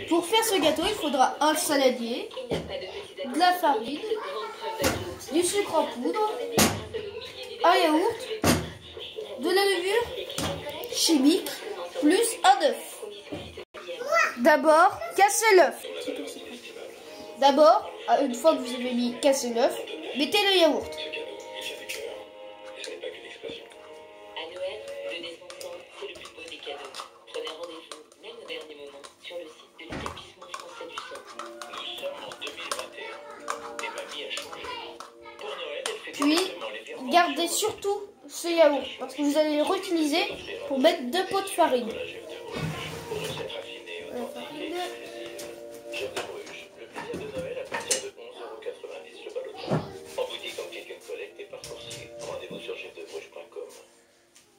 Pour faire ce gâteau, il faudra un saladier, de la farine, du sucre en poudre, un yaourt, de la levure chimique, plus un œuf. D'abord, cassez l'œuf. D'abord, une fois que vous avez cassé l'œuf, mettez le yaourt. Puis, gardez surtout ce yaourt, parce que vous allez le réutiliser pour mettre 2 pots de farine.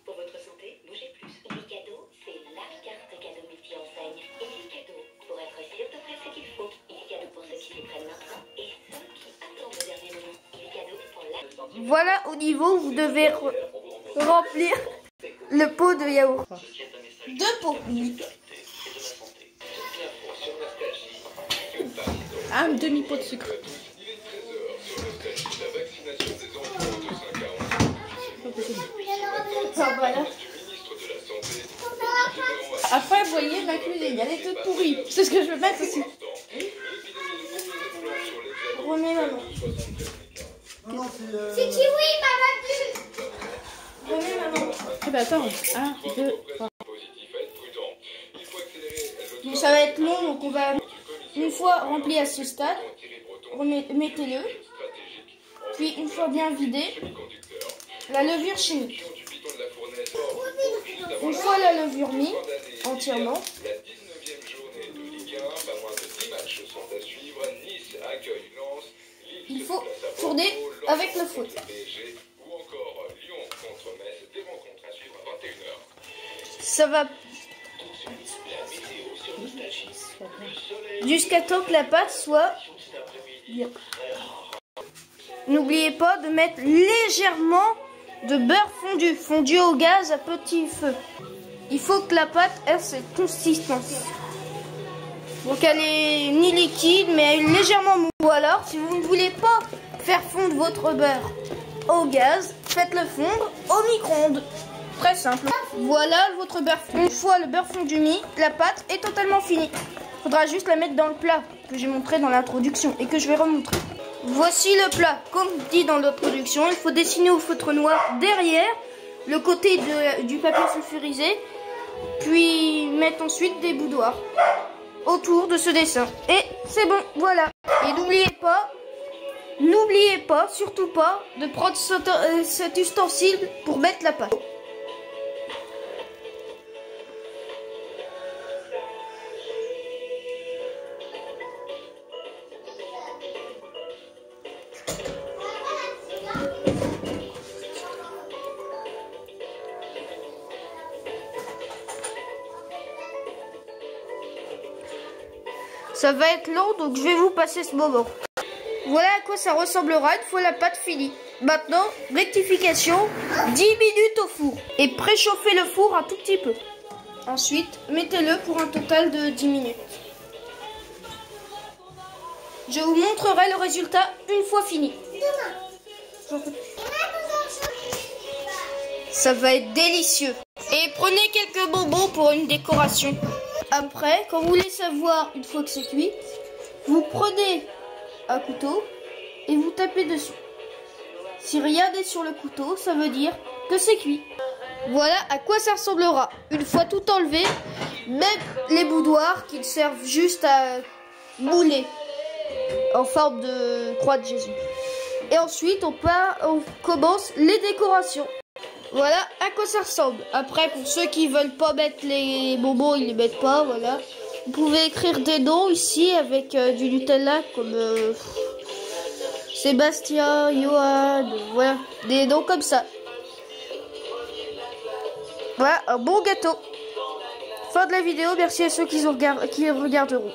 Pour votre santé, bougez plus. Illicadeau, c'est la carte cadeau multi-enseigne. Illicadeau, pour être sûr d'offrir ce qu'il faut. Illicadeau pour ceux qui s'y prennent maintenant et ceux qui attendent le dernier moment. Illicadeau pour la... Voilà, au niveau, vous devez remplir le pot de yaourt. 2 pots. Un demi-pot de sucre. Voilà. Après, vous voyez, ma cuisine, elle est toute pourrie. C'est ce que je veux mettre aussi. Remets maman. C'est kiwi, maman. Remets maman. Eh ben attends, 1, 2, 3. Donc ça va être long, donc on va, une fois rempli à ce stade, mettez-le. Puis une fois bien vidé, la levure chimique. Une fois la levure mise entièrement, il faut tourner avec le fouet. Ça va jusqu'à temps que la pâte soit bien. N'oubliez pas de mettre légèrement de beurre fondu au gaz à petit feu. Il faut que la pâte ait cette consistance. Donc elle est ni liquide mais elle est légèrement mou. Ou alors si vous ne voulez pas faire fondre votre beurre au gaz, faites-le fondre au micro-ondes. Très simple. Voilà votre beurre fondu. Une fois le beurre fondu mis, la pâte est totalement finie. Il faudra juste la mettre dans le plat que j'ai montré dans l'introduction et que je vais remontrer. Voici le plat. Comme dit dans l'introduction, il faut dessiner au feutre noir derrière le côté du papier sulfurisé, puis mettre ensuite des boudoirs autour de ce dessin. Et c'est bon, voilà. Et n'oubliez pas, surtout pas, de prendre cet ustensile pour mettre la pâte. Ça va être long, donc je vais vous passer ce moment. Voilà à quoi ça ressemblera une fois la pâte finie. Maintenant, rectification, 10 minutes au four. Et préchauffez le four un tout petit peu. Ensuite, mettez-le pour un total de 10 minutes. Je vous montrerai le résultat une fois fini. Ça va être délicieux. Et prenez quelques bonbons pour une décoration. Après, quand vous voulez savoir une fois que c'est cuit, vous prenez un couteau et vous tapez dessus. Si rien n'est sur le couteau, ça veut dire que c'est cuit. Voilà à quoi ça ressemblera. Une fois tout enlevé, même les boudoirs qui servent juste à mouler en forme de croix de Jésus. Et ensuite, on commence les décorations. Voilà à quoi ça ressemble. Après, pour ceux qui veulent pas mettre les bonbons, ils les mettent pas, voilà. Vous pouvez écrire des noms ici avec du Nutella comme Sébastien, Johan, voilà, des noms comme ça. Voilà, un bon gâteau. Fin de la vidéo, merci à ceux qui regarderont.